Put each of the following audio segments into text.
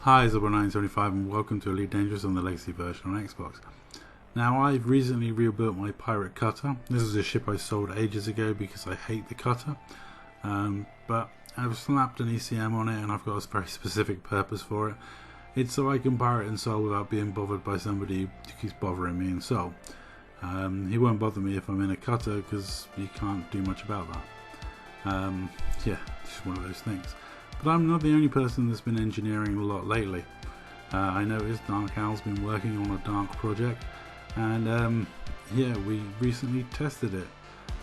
Hi, Zebra975 and welcome to Elite Dangerous on the Legacy version on Xbox. Now, I've recently rebuilt my pirate cutter. This is a ship I sold ages ago because I hate the cutter. But I've slapped an ECM on it and I've got a very specific purpose for it. It's so I can pirate and sell without being bothered by somebody who keeps bothering me and sell. He won't bother me if I'm in a cutter because you can't do much about that. Yeah, just one of those things. But I'm not the only person that's been engineering a lot lately. I noticed Dark Owl's been working on a dark project, and yeah, we recently tested it.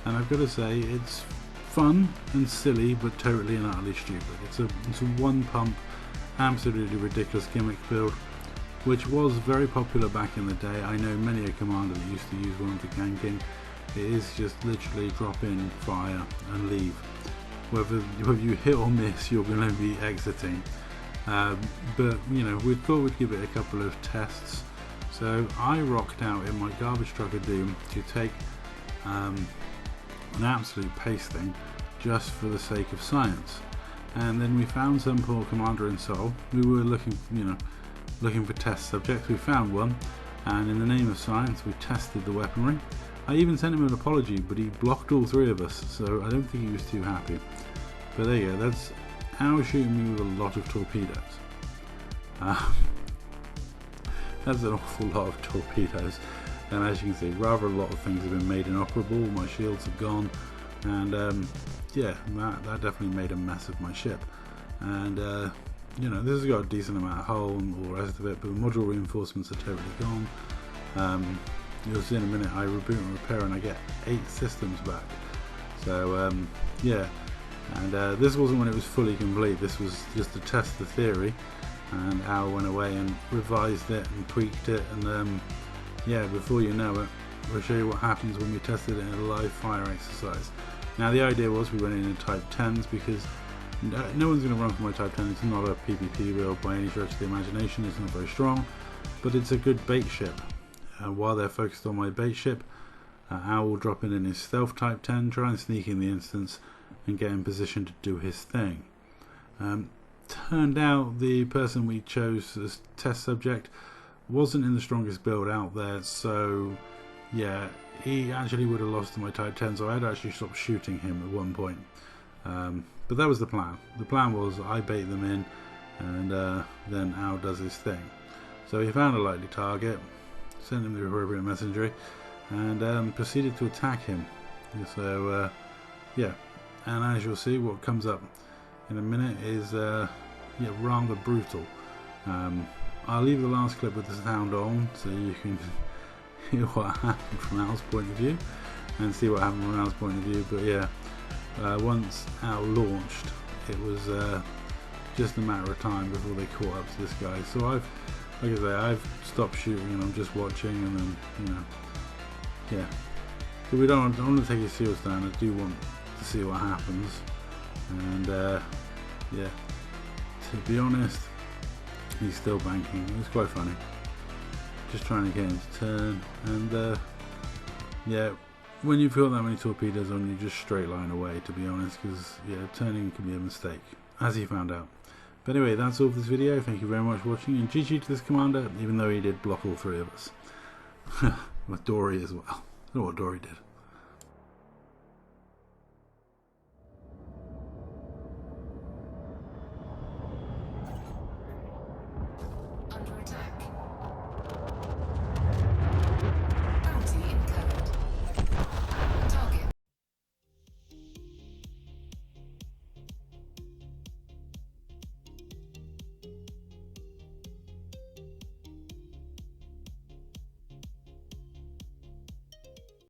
And I've got to say, it's fun and silly, but totally and utterly stupid. It's a one pump, absolutely ridiculous gimmick build, which was very popular back in the day. I know many a commander that used to use one for ganking. It is just literally drop in, fire, and leave. Whether you hit or miss, you're going to be exiting. But you know, we thought we'd give it a couple of tests. So I rocked out in my garbage truck of doom to take an absolute pasting just for the sake of science. And then we found some poor commander in Soul. We were looking for test subjects. We found one, and in the name of science, we tested the weaponry. I even sent him an apology, but he blocked all three of us, so I don't think he was too happy. But there you go, that's Owl shooting me with a lot of torpedoes. That's an awful lot of torpedoes, and as you can see, rather a lot of things have been made inoperable. My shields are gone, and yeah, that definitely made a mess of my ship. And you know, this has got a decent amount of hull and all the rest of it, but the module reinforcements are totally gone. You'll see in a minute I reboot and repair and I get 8 systems back. So yeah, and this wasn't when it was fully complete. This was just to test the theory, and Owl went away and revised it and tweaked it, and yeah, before you know it, we'll show you what happens when we tested it in a live fire exercise. Now the idea was we went in Type 10s because no one's going to run for my Type 10. It's not a PvP build by any stretch of the imagination. It's not very strong, but it's a good bait ship. While they're focused on my bait ship, Owl will drop in his stealth Type 10, try and sneak in the instance and get in position to do his thing. Turned out the person we chose as test subject wasn't in the strongest build out there, so yeah, he actually would have lost to my Type 10, so I had actually stopped shooting him at one point. But that was the plan. The plan was I bait them in, and then Owl does his thing. So he found a likely target, sent him the appropriate messenger, and proceeded to attack him. So yeah, and as you'll see, what comes up in a minute is yeah, rather brutal. I'll leave the last clip with the sound on so you can hear what happened from Owl's point of view and see what happened from Owl's point of view. But yeah, once Owl launched, it was just a matter of time before they caught up to this guy. So like I say, I've stopped shooting and I'm just watching, and then, you know, yeah. So I don't want to take his shields down. I do want to see what happens, and yeah, to be honest, he's still banking. It was quite funny, just trying to get him to turn, and yeah, when you've got that many torpedoes on, you just straight line away, to be honest, because yeah, turning can be a mistake, as he found out. But anyway, that's all for this video. Thank you very much for watching, and GG to this commander, even though he did block all three of us. With Dory as well. I don't know what Dory did.